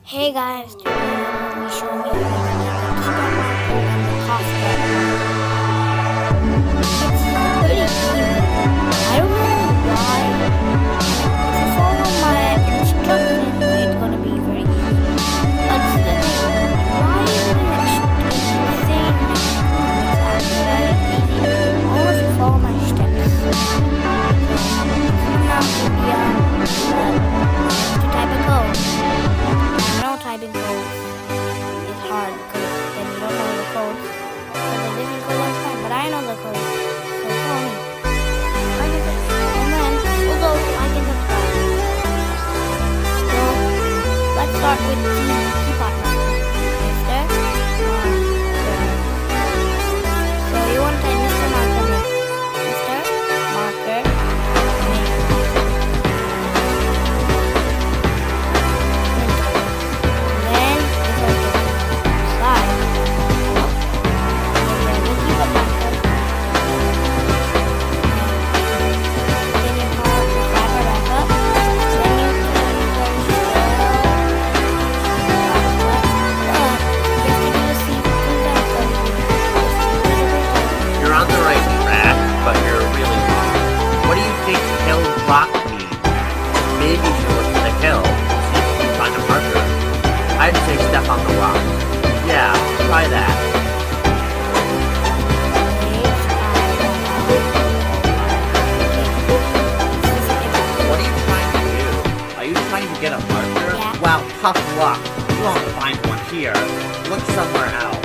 Hey guys, today I'm going to be showing you how to make a teapot marker and the coffee cup marker. It's pretty easy. I don't know why. If you follow my instructions, it's going to be very easy. But the thing, why is it insane? It's actually very easy. All if you follow my steps. Now to type a code. Typing code is hard because then you don't know the code. So the different code is fine, but I know the code. So follow me. And then we'll go to I can subscribe. So let's start with teapot marker. Mr. Marker. So you want to type Mr. Marker name. Mr. Marker name. Maybe you should look at the hill, see if you can find a marker. I'd say step on the rock. Yeah, try that. What are you trying to do? Are you trying to get a marker? Yeah. Well, tough luck. You won't find one here. Look somewhere else.